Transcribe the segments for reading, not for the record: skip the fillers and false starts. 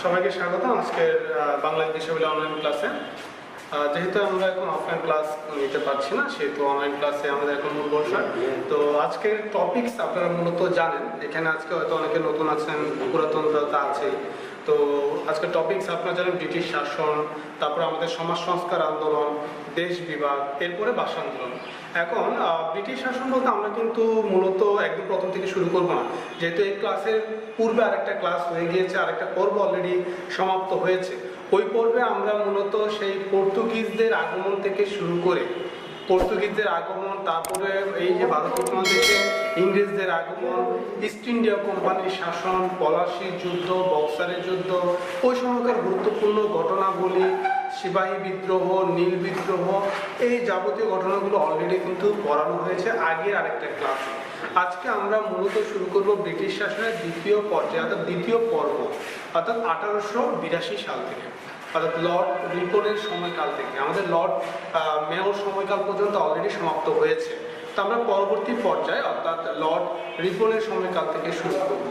সবাইকে স্বাগত আজকের বাংলা বিশ্ববিদ্যালয় অনলাইন ক্লাসে। যেহেতু আমরা এখন অফলাইন ক্লাস নিতে পারছি না, সেহেতু অনলাইন ক্লাসে আমাদের এখন মূল বর্ষা। তো আজকের টপিকস আপনারা মূলত জানেন, এখানে আজকে হয়তো অনেকে নতুন আছেন, পুরাতনতা আছে। তো আজকের টপিকস আপনারা জানেন ব্রিটিশ শাসন, তারপরে আমাদের সমাজ সংস্কার আন্দোলন, দেশ বিভাগ, এরপরে ভাষা আন্দোলন। এখন ব্রিটিশ শাসন বলতে আমরা কিন্তু মূলত একদম প্রথম থেকে শুরু করবো না, যেহেতু এই ক্লাসের পূর্বে আরেকটা ক্লাস হয়ে গিয়েছে, আরেকটা পর্ব অলরেডি সমাপ্ত হয়েছে। ওই পর্বে আমরা মূলত সেই পর্তুগিজদের আগমন থেকে শুরু করে, পর্তুগিজদের আগমন, তারপরে এই যে ভারত উপমহাদেশে ইংরেজদের আগমন, ইস্ট ইন্ডিয়া কোম্পানির শাসন, পলাশির যুদ্ধ, বক্সারের যুদ্ধ, ওই সময়কার গুরুত্বপূর্ণ ঘটনাবলী, সিপাহী বিদ্রোহ, নীল বিদ্রোহ, এই যাবতীয় ঘটনাগুলো অলরেডি কিন্তু পড়ানো হয়েছে আগের আরেকটা ক্লাসে। আজকে আমরা মূলত শুরু করব ব্রিটিশ শাসনের দ্বিতীয় পর্যায়ে, অর্থাৎ দ্বিতীয় পর্ব, অর্থাৎ 1882 সাল থেকে, অর্থাৎ লর্ড রিপনের সময়কাল থেকে। আমাদের লর্ড মেয়র সময়কাল পর্যন্ত অলরেডি সমাপ্ত হয়েছে। তো আমরা পরবর্তী পর্যায়ে অর্থাৎ লর্ড রিপনের সময়কাল থেকে শুরু করব।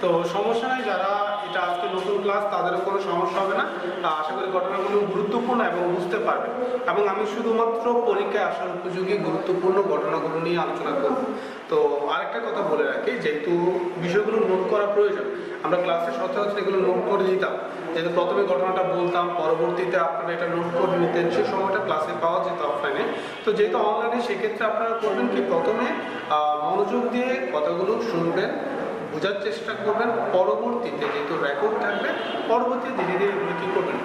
তো সমস্যা নেই, যারা এটা আজকে নতুন ক্লাস তাদেরও কোনো সমস্যা হবে না। আশা করি ঘটনাগুলো গুরুত্বপূর্ণ এবং বুঝতে পারবেন, এবং আমি শুধুমাত্র পরীক্ষায় আসার উপযোগী গুরুত্বপূর্ণ ঘটনাগুলো নিয়ে আলোচনা করব। তো আরেকটা কথা বলে রাখি, যেহেতু বিষয়গুলো নোট করা প্রয়োজন, আমরা ক্লাসে সচরাচর এগুলো নোট করে দিতাম। যেহেতু প্রথমে ঘটনাটা বলতাম, পরবর্তীতে আপনারা এটা নোট করে নিতেন, সে সময়টা ক্লাসে পাওয়া যেত অফলাইনে। তো যেহেতু অনলাইনে, সেক্ষেত্রে আপনারা করবেন কি, প্রথমে মনোযোগ দিয়ে কথাগুলো শুনবেন, বোঝার চেষ্টা করবেন। পরবর্তীতে যেহেতু রেকর্ড থাকবে, পরবর্তীতে ধীরে ধীরে এগুলো কী করবেন,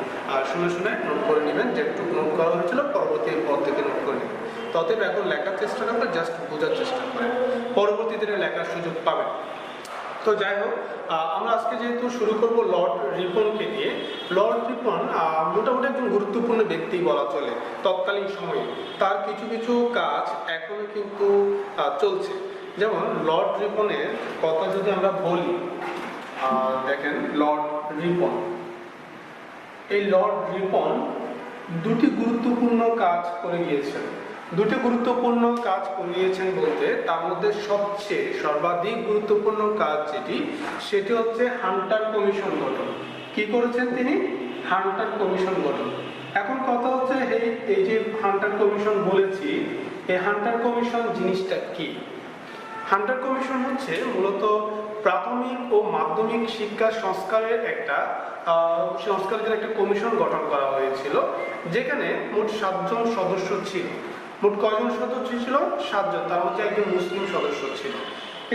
শুনে শুনে নোট করে নেবেন। যেটুকু নোট করা হয়েছিল পরবর্তী পর থেকে নোট করে নেবেন। ততএব এখন লেখার চেষ্টা করবেন, জাস্ট বোঝার চেষ্টা করেন, পরবর্তীতে লেখার সুযোগ পাবেন। তো যাই হোক, আমরা আজকে যেহেতু শুরু করব লর্ড রিপনকে দিয়ে। লর্ড রিপন মোটামুটি একজন গুরুত্বপূর্ণ ব্যক্তি বলা চলে তৎকালীন সময়ে। তার কিছু কিছু কাজ এখনো কিন্তু চলছে। যেমন লর্ড রিপনের কথা যদি আমরা বলি, দেখেন লর্ড রিপন, এই লর্ড রিপন দুটি গুরুত্বপূর্ণ কাজ করে গিয়েছেন। দুটি গুরুত্বপূর্ণ কাজ করে গিয়েছেন বলতে, তার মধ্যে সবচেয়ে সর্বাধিক গুরুত্বপূর্ণ কাজ যেটি, সেটি হচ্ছে হান্টার কমিশন গঠন। কি করেছেন তিনি? হান্টার কমিশন গঠন। এখন কথা হচ্ছে, এই যে হান্টার কমিশন বলেছি, এই হান্টার কমিশন জিনিসটা কি? হান্টার কমিশন হচ্ছে মূলত প্রাথমিক ও মাধ্যমিক শিক্ষা সংস্কারের একটা একটা কমিশন গঠন করা হয়েছিল, যেখানে মোট 7 জন সদস্য ছিল। মোট কয়জন সদস্য ছিল? 7 জন, তার মধ্যে একজন মুসলিম সদস্য ছিল।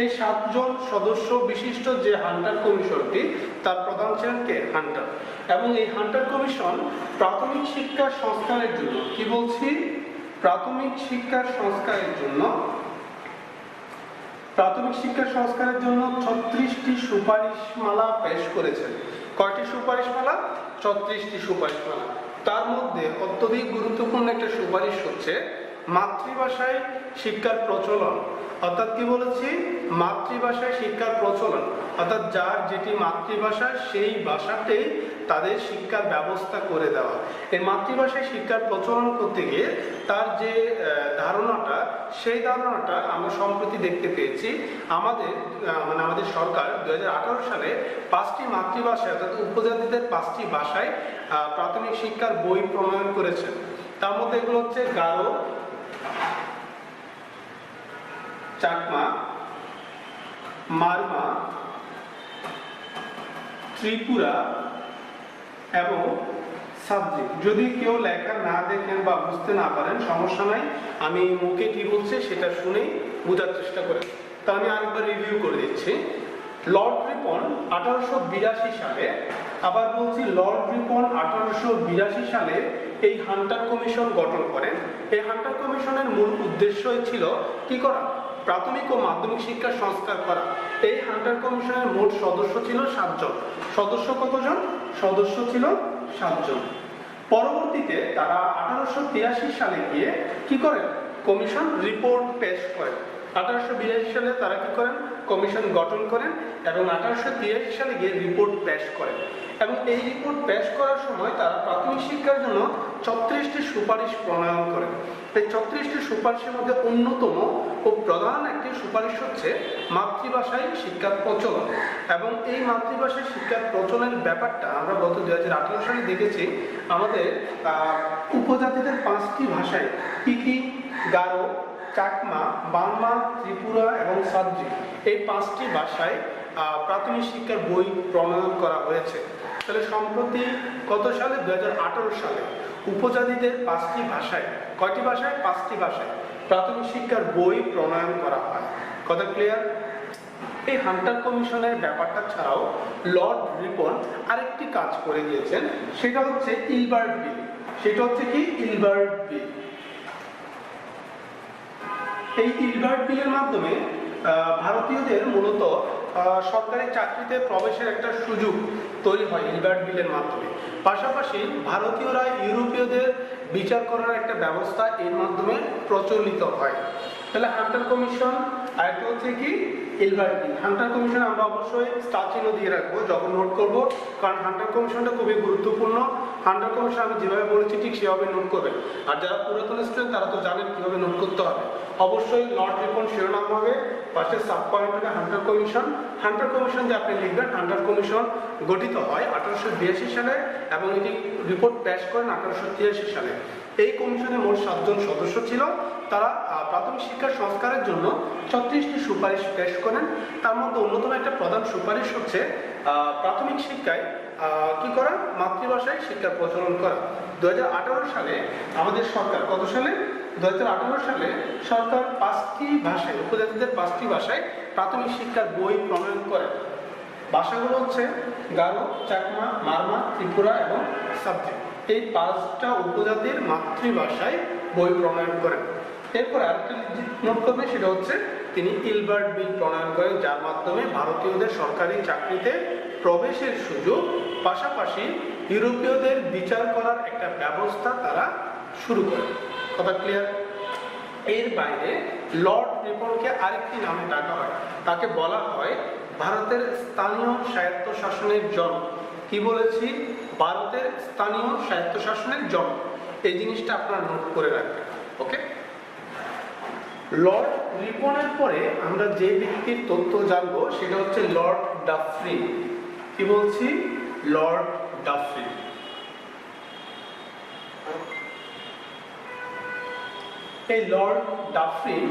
এই 7 জন সদস্য বিশিষ্ট যে হান্টার কমিশনটি, তার প্রধান ছিলেন কে? হান্টার। এবং এই হান্টার কমিশন প্রাথমিক শিক্ষা সংস্কারের জন্য, কি বলছি, প্রাথমিক শিক্ষার সংস্কারের জন্য, প্রাথমিক শিক্ষা সংস্কারের জন্য 36টি সুপারিশমালা পেশ করেছেন। কয়টি সুপারিশমালা? 36টি সুপারিশমালা। তার মধ্যে অত্যধিক গুরুত্বপূর্ণ একটা সুপারিশ হচ্ছে মাতৃভাষায় শিক্ষার প্রচলন। অর্থাৎ কি বলেছি? মাতৃভাষায় শিক্ষার প্রচলন, অর্থাৎ যার যেটি মাতৃভাষা সেই ভাষাতেই তাদের শিক্ষার ব্যবস্থা করে দেওয়া। এই মাতৃভাষায় শিক্ষার প্রচলন করতে গিয়ে তার যে ধারণাটা, সেই ধারণাটা আমরা সম্প্রতি দেখতে পেয়েছি। আমাদের সরকার 2018 সালে 5টি মাতৃভাষায়, অর্থাৎ উপজাতিদের 5টি ভাষায় প্রাথমিক শিক্ষার বই প্রণয়ন করেছেন। তার মধ্যে এগুলো হচ্ছে গারো, চাকমা, মারমা, ত্রিপুরা এবং সাবজি। যদি কেউ লেখা না দেখেন বা বুঝতে না পারেন, সমস্যা নাই, আমি মুখে কি বলছে সেটা শুনেই বোঝার চেষ্টা করেন। তা আমি আরেকবার রিভিউ করে দিচ্ছি। লর্ড রিপন 1882 সালে, আবার বলছি, লর্ড রিপন 1882 সালে এই হান্টার কমিশন গঠন করেন। এই হান্টার কমিশনের মূল উদ্দেশ্যই ছিল কি করা? প্রাথমিক ও মাধ্যমিক শিক্ষা সংস্কার করা। এই হান্টার কমিশনের মোট সদস্য ছিল 7 জন। সদস্য কতজন? সদস্য ছিল 7 জন। পরবর্তীতে তারা 1883 সালে গিয়ে কি করেন? কমিশন রিপোর্ট পেশ করেন। 1882 সালে তারা কি করেন? কমিশন গঠন করেন এবং 1883 সালে গিয়ে রিপোর্ট পেশ করেন এবং এই রিপোর্ট পেশ করার সময় তারা প্রাথমিক শিক্ষার জন্য 36টি সুপারিশ প্রণয়ন করেন। এই 36টি সুপারিশের মধ্যে অন্যতম ও প্রধান একটি সুপারিশ হচ্ছে মাতৃভাষায় শিক্ষার প্রচলন এবং এই মাতৃভাষায় শিক্ষার প্রচলনের ব্যাপারটা আমরা গত 2018 সালে দেখেছি। আমাদের উপজাতিদের 5টি ভাষায় কি কি, গারো, চাকমা, বাংলা, ত্রিপুরা এবং সাদ্রি, এই 5টি ভাষায় প্রাথমিক শিক্ষার বই প্রণয়ন করা হয়েছে। তাহলে সম্প্রতি কত সালে, 2018 সালে উপজাতিদের 5টি ভাষায়, কয়টি ভাষায়, 5টি ভাষায় প্রাথমিক শিক্ষার বই প্রণয়ন করা হয়। কথা ক্লিয়ার? এই হান্টার কমিশনের ব্যাপারটা ছাড়াও লর্ড রিপন আরেকটি কাজ করে গিয়েছেন, সেটা হচ্ছে ইলবার্ট বিল। সেটা হচ্ছে কি, ইলবার্ট বিল। এই ইলবার্ট বিলের মাধ্যমে ভারতীয়দের মূলত সরকারি চাকরিতে প্রবেশের একটা সুযোগ তৈরি হয় ইলবার্ট বিলের মাধ্যমে। পাশাপাশি ভারতীয়রা ইউরোপীয়দের বিচার করার একটা ব্যবস্থা এর মাধ্যমে প্রচলিত হয়। তাহলে হান্টার কমিশন আর একটা হচ্ছে কি, ইলবার্ট বিল। হান্টার কমিশন আমরা অবশ্যই স্টার চিহ্ন দিয়ে রাখবো যখন নোট করব, কারণ হান্টার কমিশনটা খুবই গুরুত্বপূর্ণ। হান্টার কমিশন আমি যেভাবে বলেছি ঠিক সেভাবে নোট করবেন। আর যারা পুরাতন স্টুডেন্ট তারা তো জানেন কিভাবে নোট করতে হবে। অবশ্যই লর্ড রিপন শিরোনাম হবে, পাশে সাব পয়েন্ট হবে হান্টার কমিশন। হান্টার কমিশন যে আপনি লিখবেন, হান্টার কমিশন গঠিত হয় 1882 সালে এবং এটি রিপোর্ট পেশ করেন 1883 সালে। এই কমিশনে মোট 7 জন সদস্য ছিল। তারা প্রাথমিক শিক্ষার সংস্কারের জন্য 36টি সুপারিশ পেশ করেন। তার মধ্যে অন্যতম একটা প্রধান সুপারিশ হচ্ছে প্রাথমিক শিক্ষায় কি করা, মাতৃভাষায় শিক্ষার প্রচলন করা। 2018 সালে আমাদের সরকার, কত সালে, 2018 সালে সরকার 5টি ভাষায়, উপজাতিদের 5টি ভাষায় প্রাথমিক শিক্ষার বই প্রণয়ন করে। ভাষাগুলো হচ্ছে গারো, চাকমা, মারমা, ত্রিপুরা এবং সাদ্রি। এই 5টা উপজাতির মাতৃভাষায় বই প্রণয়ন করেন। এরপর আরেকটা নোট করবে, সেটা হচ্ছে তিনি ইলবার্ট বিল প্রণয়ন করেন, যার মাধ্যমে ভারতীয়দের সরকারি চাকরিতে প্রবেশের সুযোগ, পাশাপাশি ইউরোপীয়দের বিচার করার একটা ব্যবস্থা তারা শুরু করে। কথা ক্লিয়ার? এর বাইরে লর্ড রিপনকে আরেকটি নামে ডাকা হয়, তাকে বলা হয় ভারতের স্থানীয় স্বায়ত্তশাসনের জনক। কি বলেছি, ভারতের স্থানীয় স্বায়ত্তশাসনের জনক। এই জিনিসটা আপনারা নোট করে রাখবেন। ওকে, লর্ড রিপনের পরে আমরা যে ব্যক্তির তথ্য জানবো সেটা হচ্ছে লর্ড ডাফরিন। কি বলছি, লর্ড ডাফরিন। এই লর্ড ডাফরিন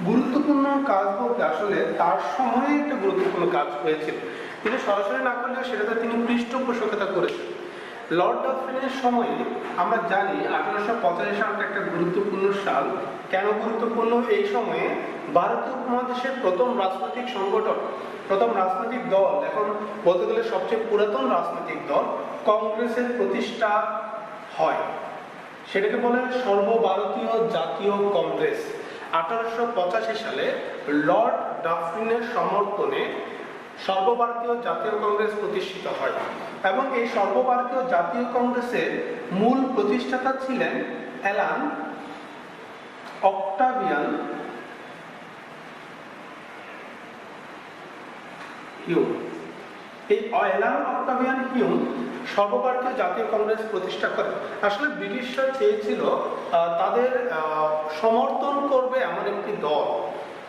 গুরুত্বপূর্ণ কাজ বলতে আসলে তার সময়ে একটা গুরুত্বপূর্ণ কাজ হয়েছিল। তিনি সরাসরি না করলেও সেটাতে তিনি পৃষ্ঠপোষকতা করেছেন। লর্ড ডাফরিনের সময়ে আমরা জানি 1885 সালটা একটা গুরুত্বপূর্ণ সাল। কেন গুরুত্বপূর্ণ? এই সময়ে ভারতীয় উপমহাদেশের প্রথম রাজনৈতিক সংগঠন, প্রথম রাজনৈতিক দল, এখন বলতে গেলে সবচেয়ে পুরাতন রাজনৈতিক দল কংগ্রেসের প্রতিষ্ঠা হয়। সেটাকে বলে সর্বভারতীয় জাতীয় কংগ্রেস। 1885 সালে লর্ড ডাফরিনের সমর্থনে সর্বভারতীয় জাতীয় কংগ্রেস প্রতিষ্ঠিত হয় এবং এই সর্বভারতীয় জাতীয় কংগ্রেসের মূল প্রতিষ্ঠাতা ছিলেন অ্যালান অক্টাভিয়ান হিউম। এই অ্যালান অক্টাভিয়ান হিউম সর্বভারতীয় জাতীয় কংগ্রেস প্রতিষ্ঠা করেন। আসলে ব্রিটিশরা চেয়েছিল তাদের সমর্থন করবে এমন একটি দল,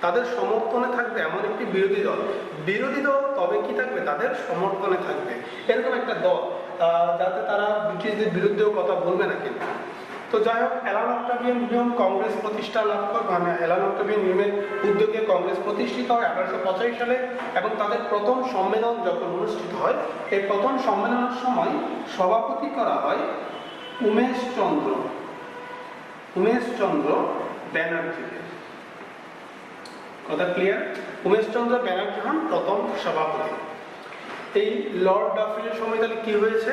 তাদের সমর্থনে থাকবে এমন একটি বিরোধী দল। বিরোধী দল তবে কি থাকবে, তাদের সমর্থনে থাকবে এরকম একটা দল, যাতে তারা ব্রিটিশদের বিরুদ্ধেও কথা বলবে না। কিন্তু তো যাই হোক, অ্যালান অক্টাভিয়ান হিউম কংগ্রেস প্রতিষ্ঠা লাভ করে, মানে অ্যালান অক্টাভিয়ান হিউমের উদ্যোগে কংগ্রেস প্রতিষ্ঠিত হয় 1885 সালে এবং তাদের প্রথম সম্মেলন যখন অনুষ্ঠিত হয়, এই প্রথম সম্মেলনের সময় সভাপতি করা হয় উমেশ চন্দ্র ব্যানার্জিকে। কথা ক্লিয়ার? উমেশ চন্দ্র ব্যানার্জি হন প্রথম সভাপতি। এই লর্ড ডাফরিনের সময় তাহলে কি হয়েছে,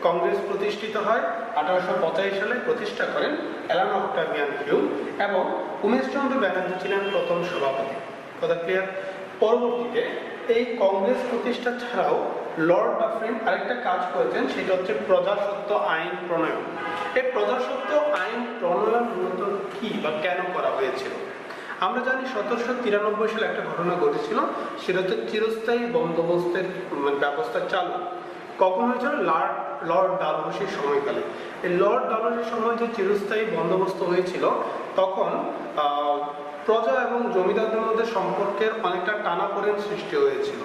কংগ্রেস প্রতিষ্ঠিত হয় 1885 সালে, প্রতিষ্ঠা করেন অ্যালান অক্টাভিয়ান হিউম এবং উমেশ চন্দ্র ব্যানার্জি ছিলেন প্রথম সভাপতি। কথা ক্লিয়ার? পরবর্তীতে এই কংগ্রেস প্রতিষ্ঠা ছাড়াও লর্ড ডাফরিন আরেকটা কাজ করেছেন, সেটা হচ্ছে প্রজাস্বত্ব আইন প্রণয়ন। এই প্রজাস্বত্ব আইন প্রণয়ন মূলত কি বা কেন করা হয়েছিল? আমরা জানি 1793 সালে একটা ঘটনা ঘটেছিল, সেটা হচ্ছে চিরস্থায়ী বন্দোবস্তের ব্যবস্থা চালু। কখন হয়েছিল? লর্ড ডালহৌসির সময়কালে। এই লর্ড ডালহৌসির সময় যে চিরস্থায়ী বন্দোবস্ত হয়েছিল, তখন প্রজা এবং জমিদারদের মধ্যে সম্পর্কের অনেকটা টানাপোড়েন সৃষ্টি হয়েছিল।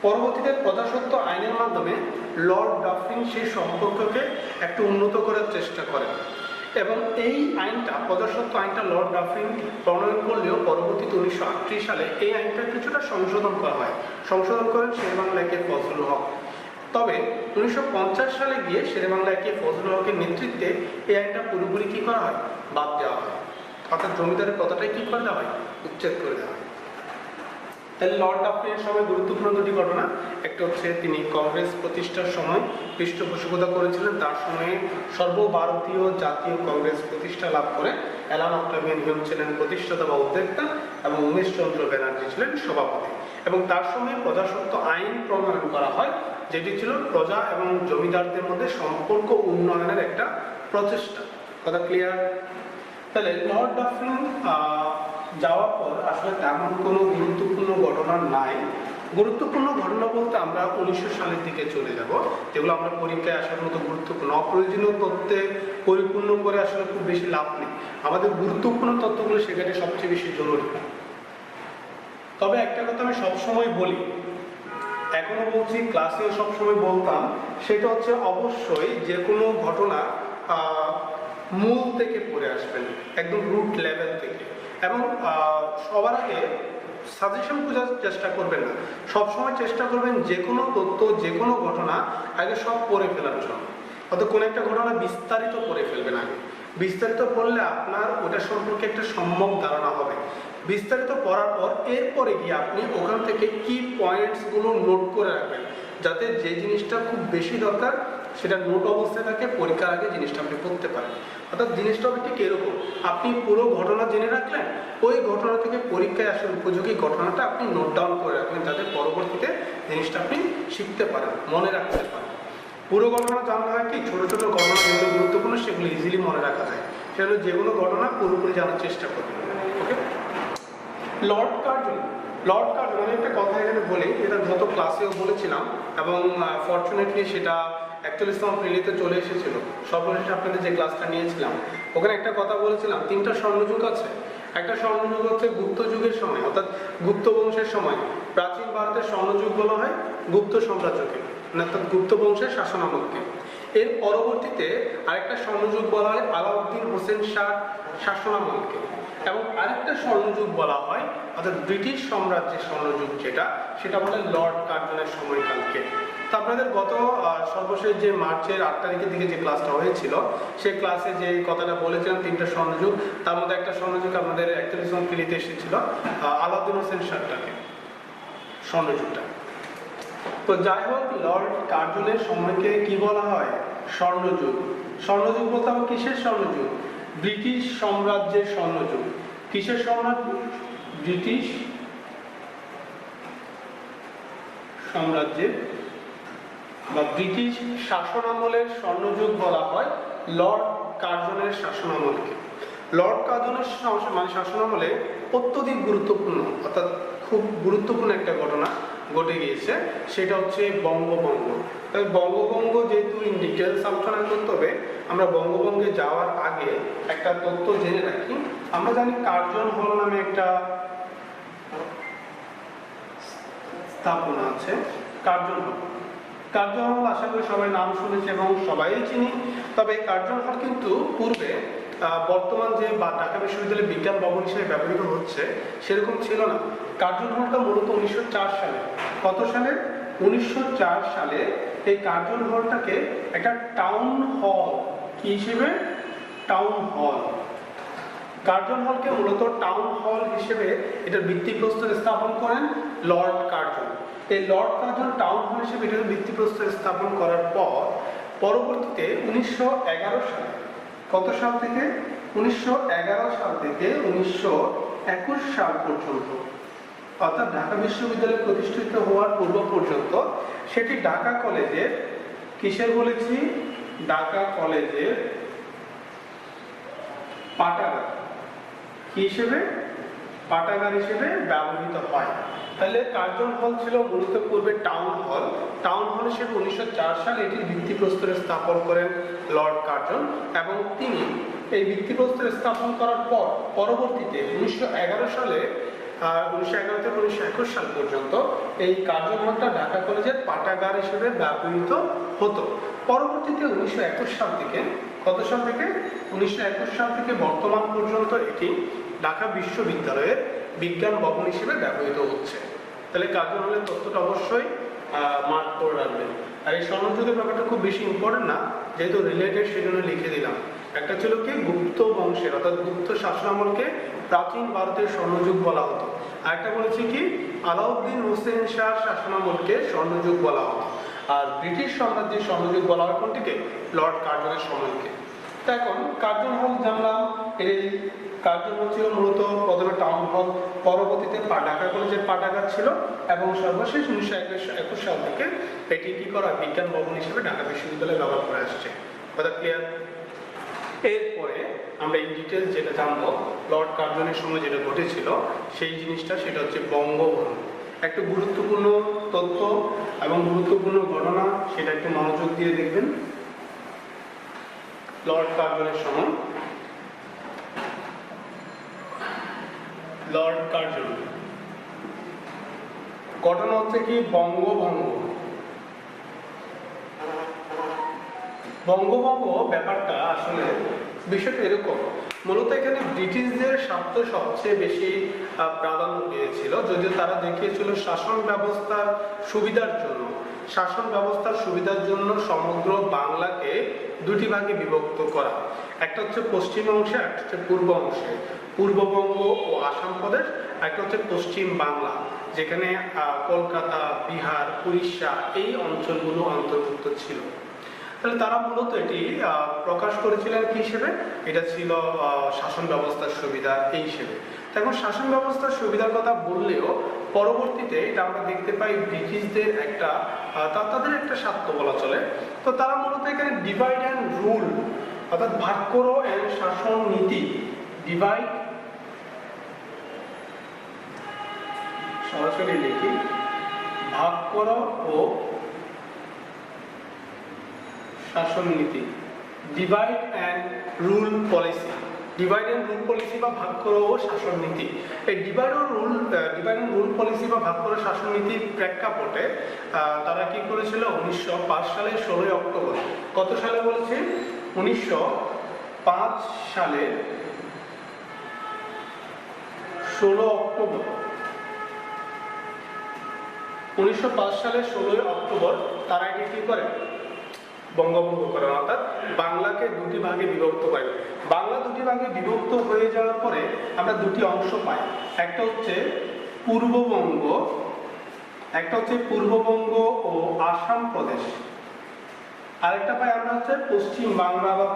পরবর্তীতে প্রজাস্বত্ব আইনের মাধ্যমে লর্ড ডাফরিন সেই সম্পর্ককে একটু উন্নত করার চেষ্টা করেন এবং এই আইনটা, প্রজাস্বত্ব আইনটা লর্ড ডাফরিন প্রণয়ন করলেও পরবর্তীতে 1938 সালে এই আইনটা কিছুটা সংশোধন করা হয়। সংশোধন করেন শেরেবাংলা একে ফজলুল হক। তবে 1950 সালে গিয়ে শেরেবাংলা একে ফজলুল হকের নেতৃত্বে এই আইনটা পুরোপুরি কি করা হয়? বাদ দেওয়া হয়, অর্থাৎ জমিদারের কথাটাই কি করে দেওয়া হয়? উচ্ছেদ করে দেওয়া হয়। তাহলে লর্ড ডাফরিনের সময় গুরুত্বপূর্ণ দুটি ঘটনা, একটা হচ্ছে তিনি কংগ্রেস প্রতিষ্ঠার সময় পৃষ্ঠপোষকতা করেছিলেন, তার সময়ে সর্বভারতীয় জাতীয় কংগ্রেস প্রতিষ্ঠা লাভ করে অ্যালান অক্টাভিয়ান হিউম ছিলেন প্রতিষ্ঠাতা বা উদ্যোক্তা এবং উমেশ চন্দ্র ব্যানার্জি ছিলেন সভাপতি। এবং তার সময় প্রজাস্বত্ব আইন প্রণয়ন করা হয়, যেটি ছিল প্রজা এবং জমিদারদের মধ্যে সম্পর্ক উন্নয়নের একটা প্রচেষ্টা। কথা ক্লিয়ার? তাহলে লর্ড ডাফরিন যাওয়ার পর আসলে তেমন কোনো গুরুত্বপূর্ণ ঘটনা নাই। গুরুত্বপূর্ণ ঘটনা বলতে আমরা 1900 সালের দিকে চলে যাব, যেগুলো আমরা পরীক্ষায় আসার মতো গুরুত্বপূর্ণ। অপ্রয়োজনীয় তথ্যে পরিপূর্ণ করে আসলে খুব বেশি লাভ নেই, আমাদের গুরুত্বপূর্ণ তথ্যগুলো সেখানে সবচেয়ে বেশি জরুরি। তবে একটা কথা আমি সবসময় বলি, এখনো বলছি, ক্লাসেও সবসময় বলতাম, সেটা হচ্ছে অবশ্যই যে কোনো ঘটনা মূল থেকে পড়ে আসবেন, একদম রুট লেভেল থেকে। এবং সবার আগে সাজেশন খোঁজার চেষ্টা করবেন না, সবসময় চেষ্টা করবেন যে কোনো তথ্য, যে কোনো ঘটনা আগে সব পড়ে ফেলার জন্য। অর্থাৎ কোনো একটা ঘটনা বিস্তারিত পড়ে ফেলবেন আগে। বিস্তারিত পড়লে আপনার ওটা সম্পর্কে একটা সম্যক ধারণা হবে। বিস্তারিত পড়ার পর এরপরে গিয়ে আপনি ওখান থেকে কি পয়েন্টসগুলো নোট করে রাখবেন, যাতে যে জিনিসটা খুব বেশি দরকার সেটা নোট অবস্থায় থাকে, পরীক্ষার আগে জিনিসটা আপনি পড়তে পারেন। অর্থাৎ জিনিসটা হবে ঠিক এরকম, আপনি পুরো ঘটনা জেনে রাখলেন, ওই ঘটনা থেকে পরীক্ষায় আসার উপযোগী ঘটনাটা আপনি নোট ডাউন করে রাখলেন, যাতে পরবর্তীতে জিনিসটা আপনি শিখতে পারেন, মনে রাখতে পারেন। পুরো ঘটনা জানতে হয় কি, ছোট ছোট ঘটনা যেগুলো গুরুত্বপূর্ণ সেগুলো ইজিলি মনে রাখা যায়। সেগুলো যে কোনো ঘটনা পুরোপুরি জানার চেষ্টা করবেন। ওকে, লর্ড কার্জন আমি একটা কথা এখানে বলি, এটা গত ক্লাসেও বলেছিলাম এবং ফরচুনেটলি সেটা 41তম প্রিলিতে চলে এসেছিল। সর্বশেষে আপনাদের যে ক্লাসটা নিয়েছিলাম ওখানে একটা কথা বলেছিলাম, 3টা স্বর্ণযুগ আছে। একটা স্বর্ণযুগ হচ্ছে গুপ্ত যুগের সময়, অর্থাৎ গুপ্ত বংশের সময়। প্রাচীন ভারতের স্বর্ণযুগ বলা হয় গুপ্ত সাম্রাজ্যকে, অর্থাৎ গুপ্ত বংশের শাসনামলকে। এর পরবর্তীতে আরেকটা স্বর্ণযুগ বলা হয় আলাউদ্দিন হোসেন শাহ শাসনামলকে, এবং আরেকটা স্বর্ণযুগ বলা হয় অর্থাৎ ব্রিটিশ সাম্রাজ্যের স্বর্ণযুগ, সেটা বলে লর্ড কার্জনের সময়কালকে। তো আপনাদের গত সর্বশেষ যে মার্চের 8 তারিখের দিকে যে ক্লাসটা হয়েছিল, সেই ক্লাসে যে কথাটা বলেছিলাম 3টা স্বর্ণযুগ, তার মধ্যে একটা স্বর্ণযুগ আমাদের 41তম প্রিলিতে এসেছিল, আলাউদ্দিন হোসেন শাহটাকে স্বর্ণযুগটা। তো যাই হোক, লর্ড কার্জনের সময়কে কি বলা হয়? স্বর্ণযুগ। স্বর্ণযুগ বলতে হবে কিসের স্বর্ণযুগ? ব্রিটিশ সাম্রাজ্যের স্বর্ণযুগ। কিসের সাম্রাজ্য? ব্রিটিশ সাম্রাজ্যের বা ব্রিটিশ শাসনামলের স্বর্ণযুগ বলা হয় লর্ড কার্জনের শাসনামলকে। লর্ড কার্জনের শাসনামলে অত্যধিক গুরুত্বপূর্ণ, অর্থাৎ খুব গুরুত্বপূর্ণ একটা ঘটনা ঘটে গিয়েছে, সেটা হচ্ছে বঙ্গভঙ্গ। তাই বঙ্গভঙ্গ যেহেতু ইন ডিটেলস আলোচনা করতে হবে, আমরা বঙ্গভঙ্গে যাওয়ার আগে একটা তথ্য জেনে রাখি। আমরা জানি কার্জন হল নামে একটা স্থাপনা আছে, কার্জন হল। কার্জন হল আশা করি সবাই নাম শুনেছে এবং সবাই চিনি। তবে কার্জন হল কিন্তু পূর্বে বর্তমান যে ঢাকা বিশ্ববিদ্যালয়ের বিজ্ঞান ভবন হিসেবে ব্যবহৃত হচ্ছে সেরকম ছিল না। কার্জন হলটা মূলত 1904 সালে, কত সালে? 1904 সালে এই কার্জন হলটাকে একটা টাউন হল কি হিসেবে? Town hall. কার্জন হলকে মূলত টাউন হল হিসেবে এটার ভিত্তিপ্রস্তর স্থাপন করেন লর্ড কার্জন। এই লর্ড কার্জন টাউন হল হিসেবে এটার ভিত্তিপ্রস্তর স্থাপন করার পর পরবর্তীতে 1911 সালে, কত সাল থেকে? 1911 সাল থেকে 1921 সাল পর্যন্ত, অর্থাৎ ঢাকা বিশ্ববিদ্যালয় প্রতিষ্ঠিত হওয়ার পূর্ব পর্যন্ত সেটি ঢাকা কলেজের, কিসের বলেছি? ঢাকা কলেজের পাঠাগার। কি হিসেবে? পাঠাগার হিসেবে ব্যবহৃত হয়। তাহলে কার্জন হল ছিল মূলত পূর্বে টাউন হল। টাউন হল হিসেবে 1904 সালে এটি ভিত্তিপ্রস্তরে স্থাপন করেন লর্ড কার্জন, এবং তিনি এই ভিত্তিপ্রস্তরে স্থাপন করার পর পরবর্তীতে 1911 সালে 1911 থেকে 1921 সাল পর্যন্ত এই কার্জন হলটা ঢাকা কলেজের পাঠাগার হিসেবে ব্যবহৃত হতো। পরবর্তীতে 1921 সাল থেকে কত সাল থেকে 1921 সাল থেকে বর্তমান পর্যন্ত এটি ঢাকা বিশ্ববিদ্যালয়ের বিজ্ঞান ভবন হিসেবে ব্যবহৃত হচ্ছে। তাহলে কার্জন হলের তথ্যটা অবশ্যই মার্ক করে রাখবেন। আর এই স্বর্ণযুগের ব্যাপারটা খুব বেশি ইম্পর্টেন্ট না, যেহেতু রিলেটেড সেজন্য লিখে দিলাম। একটা ছিল কি গুপ্ত বংশের অর্থাৎ গুপ্ত শাসনামলকে প্রাচীন ভারতের স্বর্ণযুগ বলা হতো। আর একটা বলেছি কি আলাউদ্দিন হোসেন শাহ শাসনামলকে স্বর্ণযুগ বলা হতো। আর ব্রিটিশ সাম্রাজ্যের স্বর্ণযুগ বলা হয় কোনটিকে? লর্ড কার্জনের সময়কে। তো এখন কার্জন হল জানলাম, এই কার্জন হল ছিল মূলত প্রথমে টাউন হল, পরবর্তীতে ঢাকা কলেজের পাঠাগার ছিল, এবং সর্বশেষ 1921 সাল থেকে এটি কি করা বিজ্ঞান ভবন হিসেবে ঢাকা বিশ্ববিদ্যালয়ে ব্যবহার করে আসছে। কথা ক্লিয়ার? এরপরে আমরা ইন ডিটেলস যেটা জানবো লর্ড কার্জনের সময় যেটা ঘটেছিল সেই জিনিসটা, সেটা হচ্ছে বঙ্গভঙ্গ। একটা গুরুত্বপূর্ণ তথ্য এবং গুরুত্বপূর্ণ ঘটনা, সেটা একটু মনোযোগ দিয়ে দেখবেন। লর্ড কার্জনের সময় লর্ড কার্জন ঘটনা হচ্ছে কি বঙ্গভঙ্গ। বঙ্গভঙ্গ ব্যাপারটা আসলে বিষয়টা এরকম, মূলত এখানে ব্রিটিশদের স্বার্থ সবচেয়ে বেশি প্রাধান্য পেয়েছিল, যদিও তারা দেখিয়েছিল শাসন ব্যবস্থার সুবিধার জন্য সমগ্র বাংলাকে দুটি ভাগে বিভক্ত করা। একটা হচ্ছে পশ্চিম অংশে, একটা হচ্ছে পূর্ব অংশে, পূর্ববঙ্গ ও আসাম প্রদেশ, একটা হচ্ছে পশ্চিম বাংলা, যেখানে কলকাতা, বিহার, উড়িষ্যা এই অঞ্চলগুলো অন্তর্ভুক্ত ছিল। তাহলে তারা মূলত এটি প্রকাশ করেছিলেন কি হিসেবে? এটা ছিল শাসন ব্যবস্থার সুবিধা এই হিসেবে। এখন শাসন ব্যবস্থার সুবিধার কথা বললেও পরবর্তীতে এটা আমরা দেখতে পাই ব্রিটিশদের একটা তাদের একটা স্বার্থ বলা চলে। তো তারা মূলত এখানে ডিভাইড অ্যান্ড রুল অর্থাৎ ভাগ করো এন্ড শাসন নীতি, ডিভাইড সরাসরি লিখি ভাগ করো ও শাসন নীতি, divide and rule policy. Divide and rule policy বা ভাগ করো ও শাসন নীতি। এই ডিভাইড অ্যান্ড রুল পলিসি বা ভাগ করো শাসন নীতির প্রেক্ষাপটে তারা কি করেছিল 1905 সালের 16 অক্টোবর। কত সালে বলেছি? 1905 সালের 16 অক্টোবর। 1905 সালের 16 অক্টোবর তারা এটি কি করে? বঙ্গভঙ্গ করে, অর্থাৎ বাংলাকে দুটি ভাগে বিভক্ত করে। বাংলা দুটি ভাগে বিভক্ত হয়ে যাওয়ার পরে আমরা দুটি অংশ পাই, একটা হচ্ছে পূর্ববঙ্গ ও আসাম প্রদেশ, আরেকটা পাই আমরা হচ্ছে পশ্চিম বাংলা বা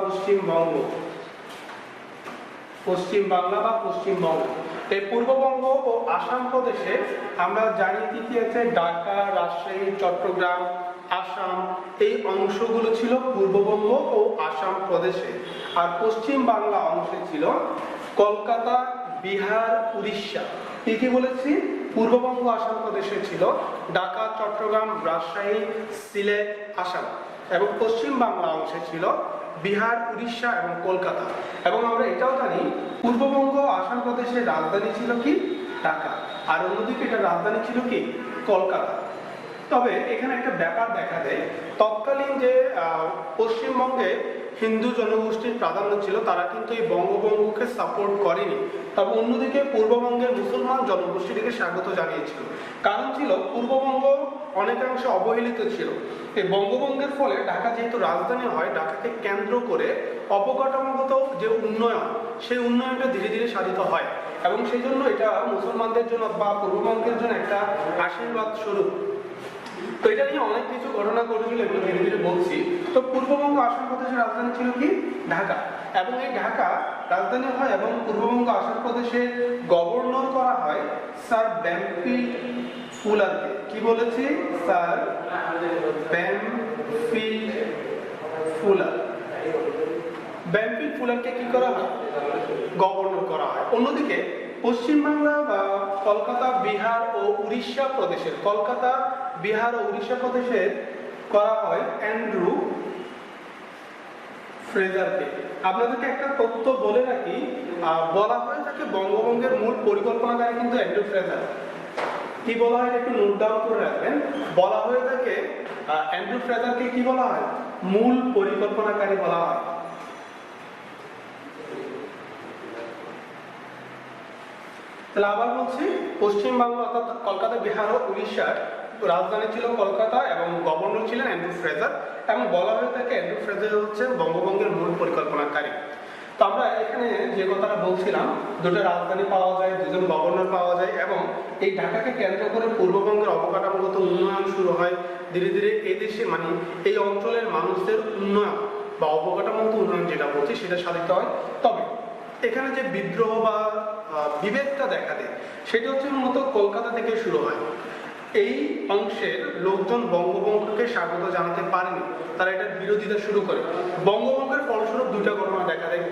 পশ্চিমবঙ্গ। এই পূর্ববঙ্গ ও আসাম প্রদেশে আমরা জানি কি আছে ঢাকা, রাজশাহী, চট্টগ্রাম, আসাম এই অংশগুলো ছিল পূর্ববঙ্গ ও আসাম প্রদেশে। আর পশ্চিম বাংলা অংশে ছিল কলকাতা, বিহার, উড়িষ্যা। কি বলেছি? পূর্ববঙ্গ আসাম প্রদেশে ছিল ঢাকা, চট্টগ্রাম, রাজশাহী, সিলেট, আসাম, এবং পশ্চিম বাংলা অংশে ছিল বিহার, উড়িষ্যা এবং কলকাতা। এবং আমরা এটাও জানি পূর্ববঙ্গ আসাম প্রদেশের রাজধানী ছিল কি? ঢাকা, আর অন্যদিকে এটা রাজধানী ছিল কি? কলকাতা। তবে এখানে একটা ব্যাপার দেখা দেয়, তৎকালীন যে পশ্চিমবঙ্গে হিন্দু জনগোষ্ঠীর প্রাধান্য ছিল তারা কিন্তু এই বঙ্গভঙ্গকে সাপোর্ট করেনি, তবে অন্যদিকে পূর্ববঙ্গের মুসলমান জনগোষ্ঠীটিকে স্বাগত জানিয়েছিল। কারণ ছিল পূর্ববঙ্গ অনেকাংশে অবহেলিত ছিল। এই বঙ্গভঙ্গের ফলে ঢাকা যেহেতু রাজধানী হয়, ঢাকাকে কেন্দ্র করে অবকাঠামোগত যে উন্নয়ন, সেই উন্নয়নটা ধীরে ধীরে সাধিত হয়, এবং সেই জন্য এটা মুসলমানদের জন্য বা পূর্ববঙ্গের জন্য একটা আশীর্বাদ স্বরূপ। তো এটা নিয়ে অনেক কিছু ঘটনা ঘটেছিল, এগুলো ধীরে ধীরে বলছি। তো পূর্ববঙ্গ আসাম প্রদেশের রাজধানী ছিল কি? ঢাকা, এবং এই ঢাকা রাজধানী হয় এবং পূর্ববঙ্গ আসাম প্রদেশের গভর্নর করা হয় স্যার ব্যামফিল্ড ফুলারকে। কি বলেছি? Sir Bampfylde fuller. ব্যামফিল্ড ফুলারকে কি করা হয়? গভর্নর করা হয়। অন্যদিকে পশ্চিমবাংলা বা কলকাতা, বিহার ও উড়িষ্যা প্রদেশের করা হয় অ্যান্ড্রু ফ্রেজারকে। আপনাদেরকে একটা তথ্য বলে রাখি, বলা হয় তাকে বঙ্গভঙ্গের মূল পরিকল্পনাকারী কিন্তু অ্যান্ড্রু ফ্রেজার। কি বলা হয় একটু নোট ডাউন করে রাখবেন। বলা হয়ে থাকে অ্যান্ড্রু ফ্রেজারকে কি বলা হয়? মূল পরিকল্পনাকারী বলা হয়। তাহলে আবার বলছি, পশ্চিমবাংলা অর্থাৎ কলকাতা, বিহার ও উড়িষ্যার রাজধানী ছিল কলকাতা এবং গভর্নর ছিলেন অ্যান্ড্রু ফ্রেজার, এবং বলা হয়ে থাকে অ্যান্ড্রু ফ্রেজার হচ্ছে বঙ্গভঙ্গের মূল পরিকল্পনাকারী। তো আমরা এখানে যে কথাটা বলছিলাম, দুটো রাজধানী পাওয়া যায়, দুজন গভর্নর পাওয়া যায়, এবং এই ঢাকাকে কেন্দ্র করে পূর্ববঙ্গের অবকাঠামোগত উন্নয়ন শুরু হয়। ধীরে ধীরে এই দেশে মানে এই অঞ্চলের মানুষদের উন্নয়ন বা অবকাঠামোগত উন্নয়ন যেটা বলছি সেটা সাধিত হয়। তবে এখানে যে বিদ্রোহ বা বিভেদটা দেখা দেয় সেটা হচ্ছে মূলত কলকাতা থেকে শুরু হয়। এই অংশের লোকজন বঙ্গবন্ধুকে স্বাগত জানাতে পারেনি, তারা এটার বিরোধিতা শুরু করে। বঙ্গভঙ্গের ফলস্বরূপ দুইটা ঘটনা দেখা দেয়।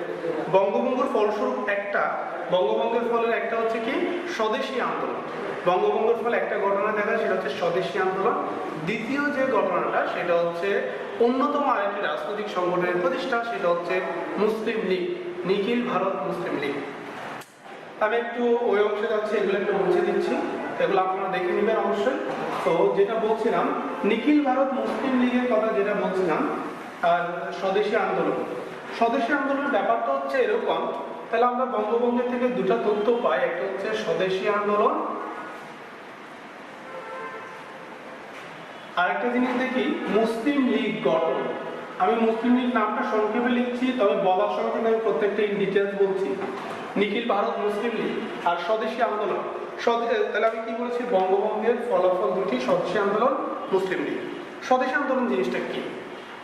বঙ্গভঙ্গের ফলের একটা হচ্ছে কি স্বদেশী আন্দোলন। বঙ্গভঙ্গের ফলে একটা ঘটনা দেখা, সেটা হচ্ছে স্বদেশী আন্দোলন। দ্বিতীয় যে ঘটনাটা সেটা হচ্ছে অন্যতম আরেকটি রাজনৈতিক সংগঠনের প্রতিষ্ঠা, সেটা হচ্ছে মুসলিম লীগ, নিখিল ভারত মুসলিম লীগ। আমি একটু ওই অংশে যাচ্ছি, এগুলো একটু মুছে দিচ্ছি, এগুলো আপনারা দেখে নেবেন অবশ্যই। তো যেটা বলছিলাম, নিখিল ভারত মুসলিম লীগের কথা যেটা বলছিলাম, আর স্বদেশী আন্দোলনের ব্যাপারটা হচ্ছে এরকম। তাহলে আমরা বঙ্গবন্ধু থেকে দুটো তথ্য পাই, একটা হচ্ছে স্বদেশী আন্দোলন, আরেকটা জিনিস দেখি মুসলিম লীগ গঠন। আমি মুসলিম লীগ নামটা সংক্ষেপে লিখছি, তবে বলার সময় কিন্তু আমি প্রত্যেকটা ইন ডিটেলস বলছি। নিখিল ভারত মুসলিম লীগ আর স্বদেশী আন্দোলন। তাহলে আমি কি বলেছি? বঙ্গভঙ্গের ফলাফল দুটি, স্বদেশী আন্দোলন, মুসলিম লীগ। স্বদেশী আন্দোলন জিনিসটা কি?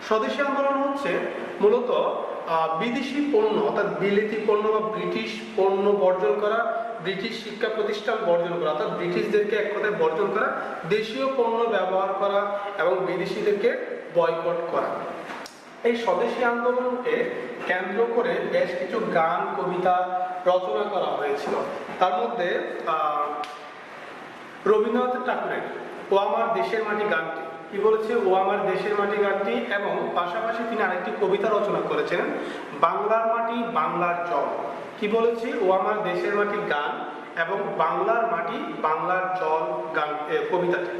স্বদেশী আন্দোলন হচ্ছে মূলত বিদেশি পণ্য অর্থাৎ বিলেতি পণ্য বা ব্রিটিশ পণ্য বর্জন করা, ব্রিটিশ শিক্ষা প্রতিষ্ঠান বর্জন করা, অর্থাৎ ব্রিটিশদেরকে এক কথায় বর্জন করা, দেশীয় পণ্য ব্যবহার করা এবং বিদেশিদেরকে বয়কট করা। এই স্বদেশী আন্দোলনকে কেন্দ্র করে বেশ কিছু গান, কবিতা রচনা করা হয়েছিল। তার মধ্যে রবীন্দ্রনাথ ঠাকুরের ও আমার দেশের মাটি গানটি, কি বলেছে? ও আমার দেশের মাটি গানটি, এবং পাশাপাশি তিনি আরেকটি কবিতা রচনা করেছেন, বাংলার মাটি বাংলার জল। কি বলেছে? ও আমার দেশের মাটি গান এবং বাংলার মাটি বাংলার জল গান কবিতাটি।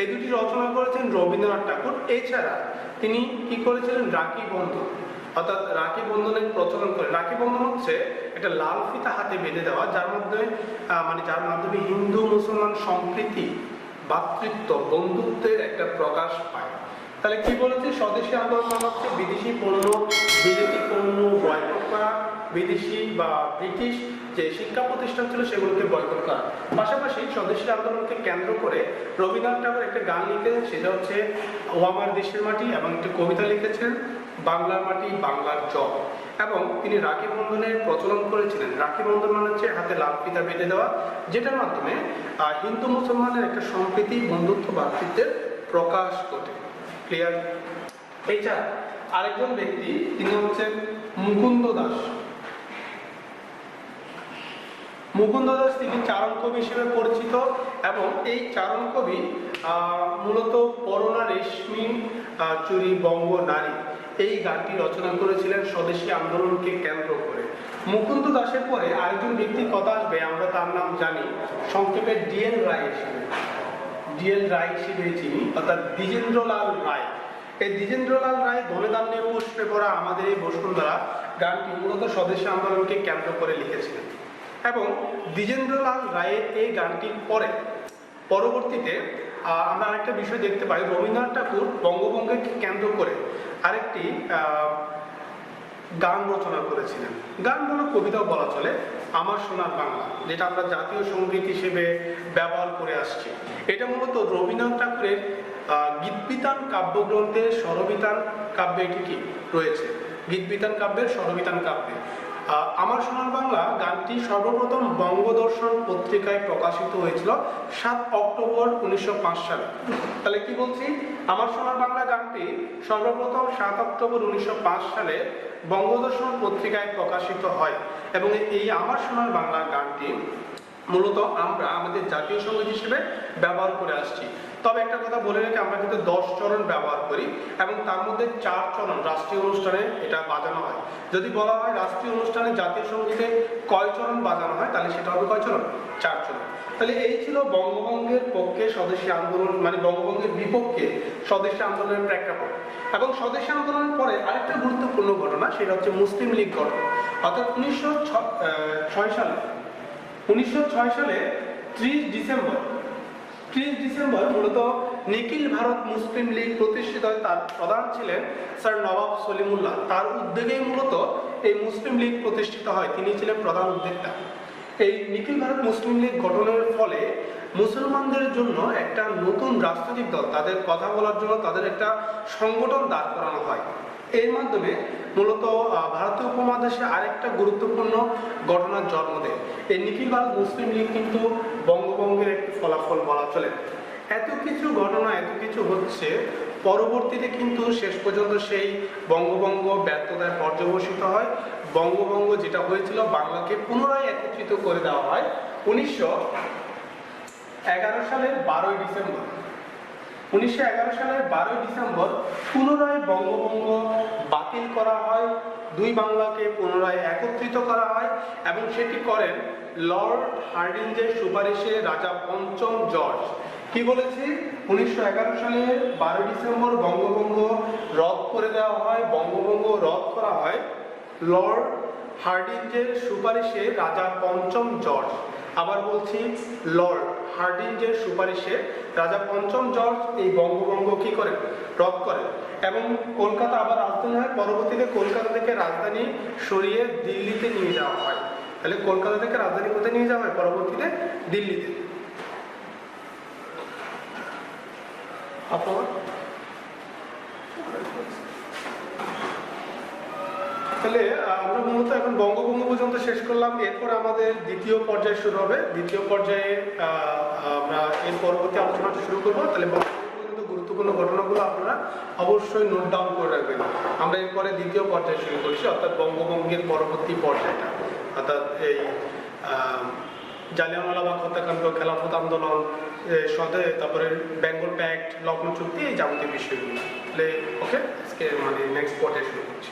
এই দুটি রচনা করেছেন রবীন্দ্রনাথ ঠাকুর। এছাড়া তিনি কি করেছিলেন? রাখি বন্ধন, অর্থাৎ রাখি বন্ধনের প্রচলন করে। রাখি বন্ধন হচ্ছে একটা লাল ফিতা হাতে বেঁধে দেওয়া, যার মাধ্যমে হিন্দু মুসলমান সম্প্রীতি, ভ্রাতৃত্ব, বন্ধুত্বের একটা প্রকাশ পায়। তাহলে কি বলেছে? স্বদেশী আন্দোলন হচ্ছে বিদেশি পণ্য, বিদেশি পণ্য বয়কট করা, বিদেশি বা ব্রিটিশ যে শিক্ষা প্রতিষ্ঠান ছিল সেগুলোকে বয়কট করা। পাশাপাশি স্বদেশী আন্দোলনকে কেন্দ্র করে রবীন্দ্রনাথ ঠাকুর একটা গান লিখেছেন, সেটা হচ্ছে ও আমার দেশের মাটি, এবং একটি কবিতা লিখেছেন বাংলার মাটি বাংলার জল। এবং তিনি রাখি বন্ধনের প্রচলন করেছিলেন। রাখি বন্ধন মানে হচ্ছে হাতে লাল ফিতা বেঁধে দেওয়া, যেটার মাধ্যমে হিন্দু মুসলমানের একটা সম্প্রীতি, বন্ধুত্ব, ভ্রাতৃত্বের প্রকাশ ঘটে। ক্লিয়ার? এছাড়া আরেকজন ব্যক্তি, তিনি হচ্ছেন মুকুন্দ দাস। তিনি চারণ কবি হিসেবে পরিচিত, এবং এই চারণ কবি মূলত পরনা রেশমি চুরি বঙ্গ নারী এই গানটি রচনা করেছিলেন স্বদেশী আন্দোলনকে কেন্দ্র করে। মুকুন্দ দাসের পরে আরেকজন ব্যক্তির কথা আসবে, আমরা তার নাম জানি সংক্ষেপে ডিএল রায় হিসেবে চিনি, অর্থাৎ দ্বিজেন্দ্রলাল রায়। এই দ্বিজেন্দ্রলাল রায় ধনে ধান্যে পুষ্পে ভরা আমাদের এই বসুন্ধরা গানটি মূলত স্বদেশী আন্দোলনকে কেন্দ্র করে লিখেছিলেন। এবং দ্বিজেন্দ্রলাল রায়ের এই গানটির পরবর্তীতে আমরা আরেকটা বিষয় দেখতে পাই, রবীন্দ্রনাথ ঠাকুর বঙ্গভঙ্গকে কেন্দ্র করে আরেকটি গান রচনা করেছিলেন। গান বলা, কবিতাও বলা চলে, আমার সোনার বাংলা, যেটা আমরা জাতীয় সঙ্গীত হিসেবে ব্যবহার করে আসছি। এটা মূলত রবীন্দ্রনাথ ঠাকুরের গীতবিতান কাব্যগ্রন্থের স্বরবিতান কাব্যে এটি কি রয়েছে, গীতবিতান কাব্যের স্বরবিতান কাব্যে। আমার সোনার বাংলা গানটি সর্বপ্রথম বঙ্গদর্শন পত্রিকায় প্রকাশিত হয়েছিল 7 অক্টোবর 1905 সালে। তাহলে কি বলছি, আমার সোনার বাংলা গানটি সর্বপ্রথম 7 অক্টোবর 1905 সালে বঙ্গদর্শন পত্রিকায় প্রকাশিত হয় এবং এই আমার সোনার বাংলা গানটি মূলত আমরা আমাদের জাতীয় সঙ্গীত হিসেবে ব্যবহার করে আসছি। তবে একটা কথা বলে রেখে, আমরা কিন্তু 10 চরণ ব্যবহার করি এবং তার মধ্যে 4 চরণ রাষ্ট্রীয় অনুষ্ঠানে এটা বাজানো হয়। যদি বলা হয় রাষ্ট্রীয় অনুষ্ঠানে জাতীয় সঙ্গীতে কয় চরণ বাজানো হয়, তাহলে সেটা হবে কয় চরণ? 4 চরণ। তাহলে এই ছিল বঙ্গভঙ্গের পক্ষে স্বদেশী আন্দোলন, মানে বঙ্গভঙ্গের বিপক্ষে স্বদেশী আন্দোলনের প্রেক্ষাপট। এবং স্বদেশী আন্দোলনের পরে আরেকটা গুরুত্বপূর্ণ ঘটনা, সেটা হচ্ছে মুসলিম লীগ গঠন। অর্থাৎ 1906 সালে 30 ডিসেম্বর মূলত নিখিল ভারত মুসলিম লীগ প্রতিষ্ঠিত হয়। তার প্রধান ছিলেন স্যার নবাব সলিমুল্লাহ। তার উদ্যোগেই মূলত এই মুসলিম লীগ প্রতিষ্ঠিত হয়, তিনি ছিলেন প্রধান উদ্যোক্তা। এই নিখিল ভারত মুসলিম লীগ গঠনের ফলে মুসলমানদের জন্য একটা নতুন রাজনৈতিক দল, তাদের কথা বলার জন্য তাদের একটা সংগঠন দাঁড় করানো হয়। এর মাধ্যমে মূলত ভারতীয় উপমহাদেশে আরেকটা গুরুত্বপূর্ণ ঘটনার জন্ম দেয়। এই নিখিল ভারত মুসলিম লীগ কিন্তু বঙ্গভঙ্গের একটি ফলাফল বলা চলে। এত কিছু ঘটনা, এত কিছু হচ্ছে, পরবর্তীতে কিন্তু শেষ পর্যন্ত সেই বঙ্গভঙ্গ ব্যর্থতায় পর্যবসিত হয়। বঙ্গভঙ্গ যেটা হয়েছিল, বাংলাকে পুনরায় একত্রিত করে দেওয়া হয় 1911 সালের 12 ডিসেম্বর। 1911 সালের 12 ডিসেম্বর পুনরায় বঙ্গভঙ্গ বাতিল করা হয়, দুই বাংলাকে পুনরায় একত্রিত করা হয় এবং সেটি করেন লর্ড হার্ডিঞ্জের সুপারিশে রাজা পঞ্চম জর্জ। কি বলেছি, 1911 সালের 12 ডিসেম্বর বঙ্গভঙ্গ রদ করে দেওয়া হয়। বঙ্গভঙ্গ রদ করা হয় লর্ড হার্ডিঞ্জের সুপারিশে রাজা পঞ্চম জর্জ। আবার বলছি, লর্ড হার্ডিঞ্জের সুপারিশে রাজা পঞ্চম জর্জ এই বঙ্গভঙ্গ কি করেন? রদ করেন এবং কলকাতা আবার রাজধানী হয়। পরবর্তীতে কলকাতা থেকে রাজধানী সরিয়ে দিল্লিতে নিয়ে যাওয়া হয়। তাহলে কলকাতা থেকে রাজধানী কোথায় নিয়ে যাওয়া হয়? পরবর্তীতে দিল্লিতে। তাহলে আমরা মূলত এখন বঙ্গভঙ্গ পর্যন্ত শেষ করলাম। এরপর আমাদের দ্বিতীয় পর্যায় শুরু হবে। দ্বিতীয় পর্যায়ে আমরা এর পরবর্তী আলোচনাটা শুরু করবো। তাহলে বঙ্গভঙ্গ গুরুত্বপূর্ণ ঘটনাগুলো আপনারা অবশ্যই নোট ডাউন করে রাখবেন। আমরা এরপরে দ্বিতীয় পর্যায় শুরু করছি, অর্থাৎ বঙ্গভঙ্গের পরবর্তী পর্যায়টা, অর্থাৎ এই জালিয়ানওয়ালাবাগ হত্যাকাণ্ড, খেলাফত আন্দোলন, তারপরে বেঙ্গল প্যাক্ট, লখনৌ চুক্তি, এই যাবতীয় বিষয়গুলো। তাহলে ওকে, আজকে মানে নেক্সট পর্যায়ে শুরু করছি।